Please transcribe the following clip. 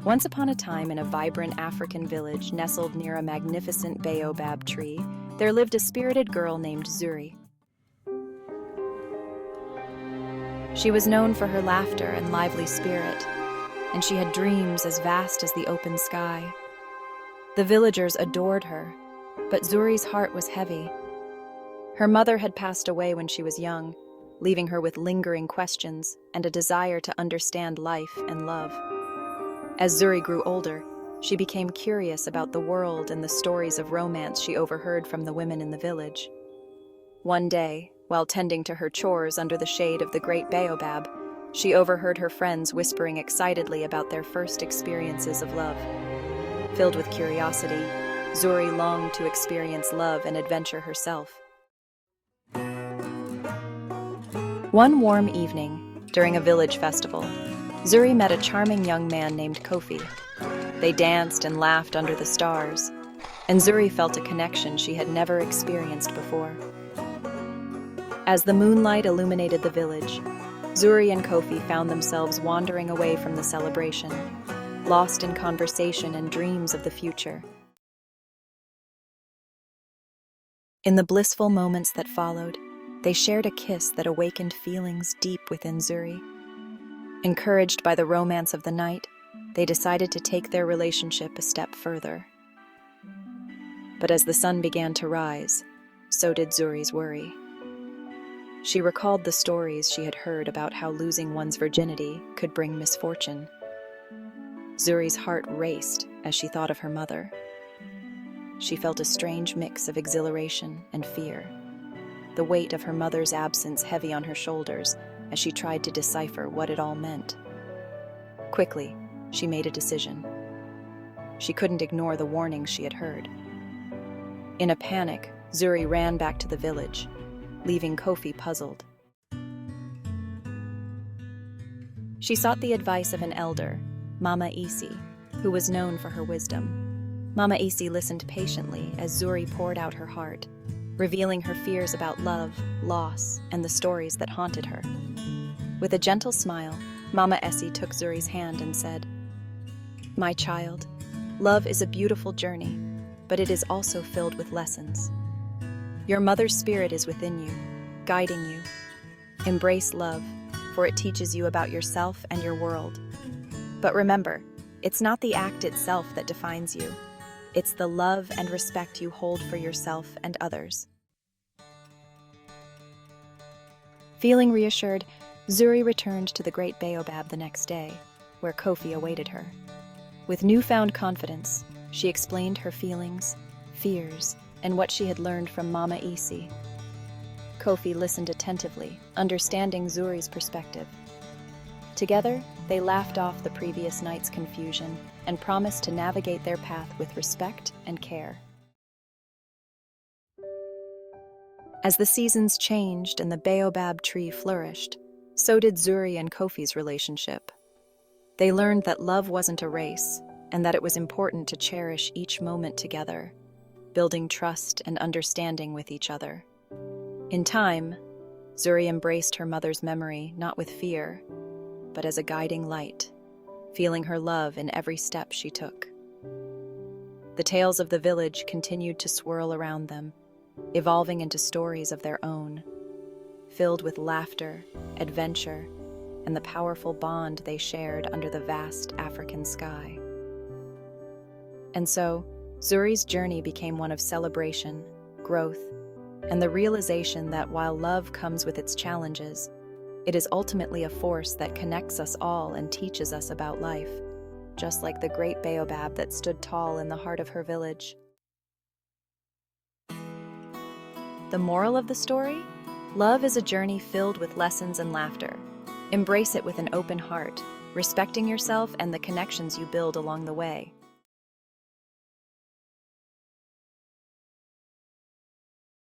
Once upon a time, in a vibrant African village nestled near a magnificent baobab tree, there lived a spirited girl named Zuri. She was known for her laughter and lively spirit, and she had dreams as vast as the open sky. The villagers adored her, but Zuri's heart was heavy. Her mother had passed away when she was young, leaving her with lingering questions and a desire to understand life and love. As Zuri grew older, she became curious about the world and the stories of romance she overheard from the women in the village. One day, while tending to her chores under the shade of the great baobab, she overheard her friends whispering excitedly about their first experiences of love. Filled with curiosity, Zuri longed to experience love and adventure herself. One warm evening, during a village festival, Zuri met a charming young man named Kofi. They danced and laughed under the stars, and Zuri felt a connection she had never experienced before. As the moonlight illuminated the village, Zuri and Kofi found themselves wandering away from the celebration, lost in conversation and dreams of the future. In the blissful moments that followed, they shared a kiss that awakened feelings deep within Zuri. Encouraged by the romance of the night, they decided to take their relationship a step further. But as the sun began to rise, so did Zuri's worry. She recalled the stories she had heard about how losing one's virginity could bring misfortune. Zuri's heart raced as she thought of her mother. She felt a strange mix of exhilaration and fear, the weight of her mother's absence heavy on her shoulders as she tried to decipher what it all meant. Quickly, she made a decision. She couldn't ignore the warnings she had heard. In a panic, Zuri ran back to the village, leaving Kofi puzzled. She sought the advice of an elder, Mama Isi, who was known for her wisdom. Mama Isi listened patiently as Zuri poured out her heart, revealing her fears about love, loss, and the stories that haunted her. With a gentle smile, Mama Essie took Zuri's hand and said, "My child, love is a beautiful journey, but it is also filled with lessons. Your mother's spirit is within you, guiding you. Embrace love, for it teaches you about yourself and your world. But remember, it's not the act itself that defines you. It's the love and respect you hold for yourself and others." Feeling reassured, Zuri returned to the great baobab the next day, where Kofi awaited her. With newfound confidence, she explained her feelings, fears, and what she had learned from Mama Isi. Kofi listened attentively, understanding Zuri's perspective. Together, they laughed off the previous night's confusion and promised to navigate their path with respect and care. As the seasons changed and the baobab tree flourished, so did Zuri and Kofi's relationship. They learned that love wasn't a race, and that it was important to cherish each moment together, building trust and understanding with each other. In time, Zuri embraced her mother's memory not with fear, but as a guiding light, feeling her love in every step she took. The tales of the village continued to swirl around them, evolving into stories of their own, filled with laughter, adventure, and the powerful bond they shared under the vast African sky. And so, Zuri's journey became one of celebration, growth, and the realization that while love comes with its challenges, it is ultimately a force that connects us all and teaches us about life, just like the great baobab that stood tall in the heart of her village. The moral of the story? Love is a journey filled with lessons and laughter. Embrace it with an open heart, respecting yourself and the connections you build along the way.